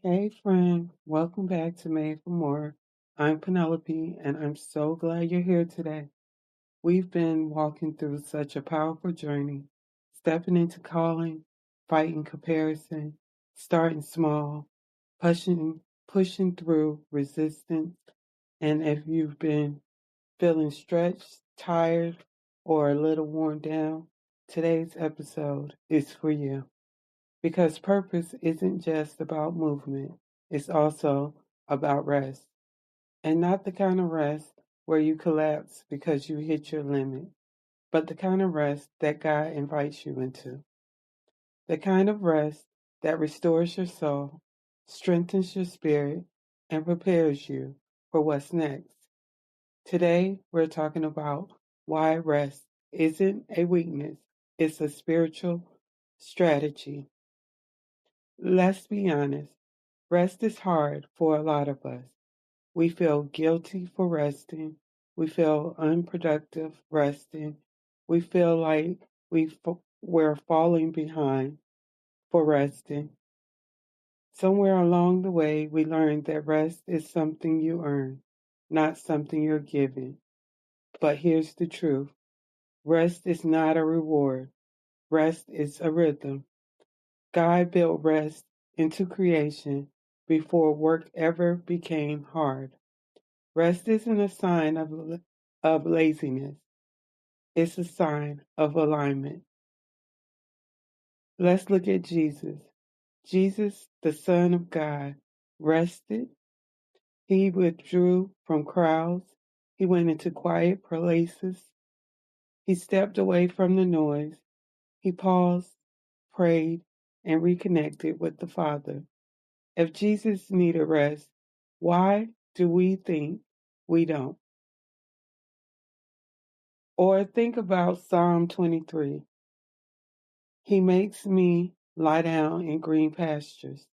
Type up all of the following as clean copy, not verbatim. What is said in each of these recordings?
Hey, friend, welcome back to Made for More. I'm Penelope, and I'm so glad you're here today. We've been walking through such a powerful journey, stepping into calling, fighting comparison, starting small, pushing through resistance. And if you've been feeling stretched, tired, or a little worn down, today's episode is for you. Because purpose isn't just about movement, it's also about rest. And not the kind of rest where you collapse because you hit your limit, but the kind of rest that God invites you into. The kind of rest that restores your soul, strengthens your spirit, and prepares you for what's next. Today, we're talking about why rest isn't a weakness, it's a spiritual strategy. Let's be honest. Rest is hard for a lot of us. We feel guilty for resting. We feel unproductive resting. We feel like we're falling behind for resting. Somewhere along the way, we learned that rest is something you earn, not something you're given. But here's the truth. Rest is not a reward. Rest is a rhythm. God built rest into creation before work ever became hard. Rest isn't a sign of laziness, it's a sign of alignment. Let's look at Jesus. Jesus, the Son of God, rested. He withdrew from crowds. He went into quiet places. He stepped away from the noise. He paused, prayed, and reconnected with the Father. If Jesus needed rest, why do we think we don't? Or think about Psalm 23. He makes me lie down in green pastures.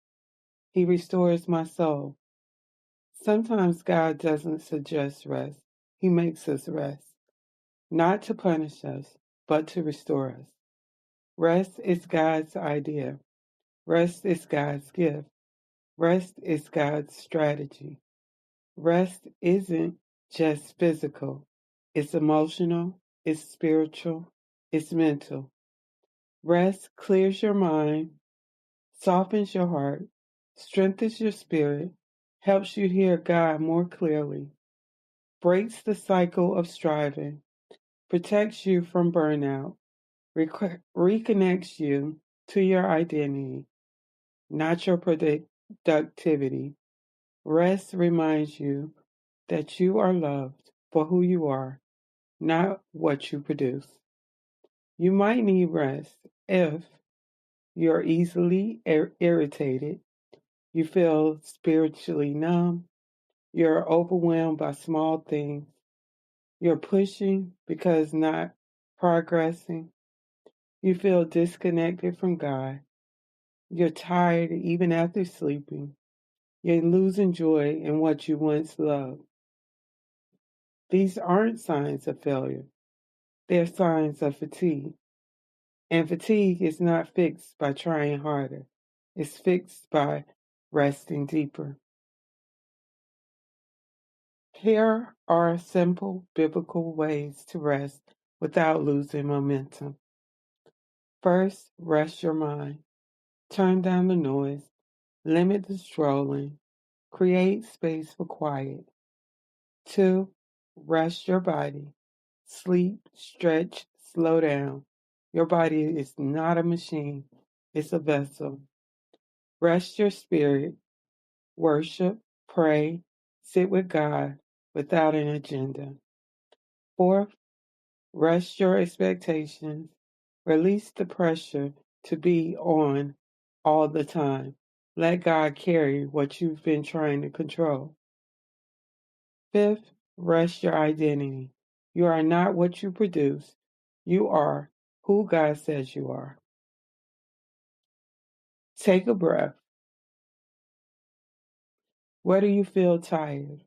He restores my soul. Sometimes God doesn't suggest rest. He makes us rest, not to punish us, but to restore us. Rest is God's idea. Rest is God's gift. Rest is God's strategy. Rest isn't just physical. It's emotional, it's spiritual, it's mental. Rest clears your mind, softens your heart, strengthens your spirit, helps you hear God more clearly, breaks the cycle of striving, protects you from burnout, reconnects you to your identity, not your productivity. Rest reminds you that you are loved for who you are, not what you produce. You might need rest if you're easily irritated, you feel spiritually numb, you're overwhelmed by small things, you're pushing because not progressing, you feel disconnected from God, you're tired even after sleeping, you're losing joy in what you once loved. These aren't signs of failure, they're signs of fatigue. And fatigue is not fixed by trying harder. It's fixed by resting deeper. Here are simple biblical ways to rest without losing momentum. First, rest your mind. Turn down the noise. Limit the scrolling. Create space for quiet. Two, rest your body. Sleep, stretch, slow down. Your body is not a machine, it's a vessel. Rest your spirit. Worship, pray, sit with God without an agenda. Fourth, rest your expectations. Release the pressure to be on all the time. Let God carry what you've been trying to control. Fifth, rest your identity. You are not what you produce. You are who God says you are. Take a breath. Where do you feel tired?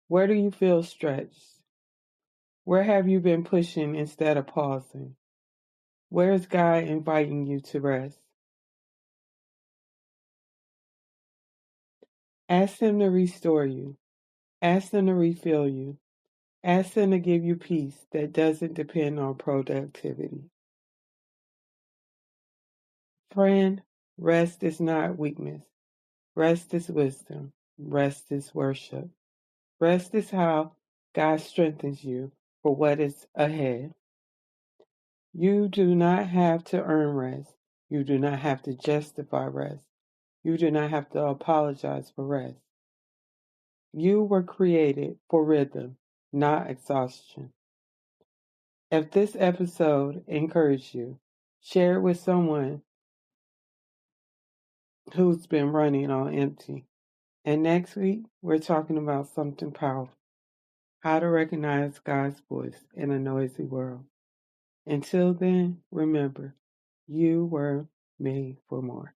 Where do you feel stretched? Where have you been pushing instead of pausing? Where is God inviting you to rest? Ask Him to restore you. Ask Him to refill you. Ask Him to give you peace that doesn't depend on productivity. Friend, rest is not weakness. Rest is wisdom. Rest is worship. Rest is how God strengthens you for what is ahead. You do not have to earn rest. You do not have to justify rest. You do not have to apologize for rest. You were created for rhythm, not exhaustion. If this episode encouraged you, share it with someone who's been running on empty. And next week, we're talking about something powerful: how to recognize God's voice in a noisy world. Until then, remember, you were made for more.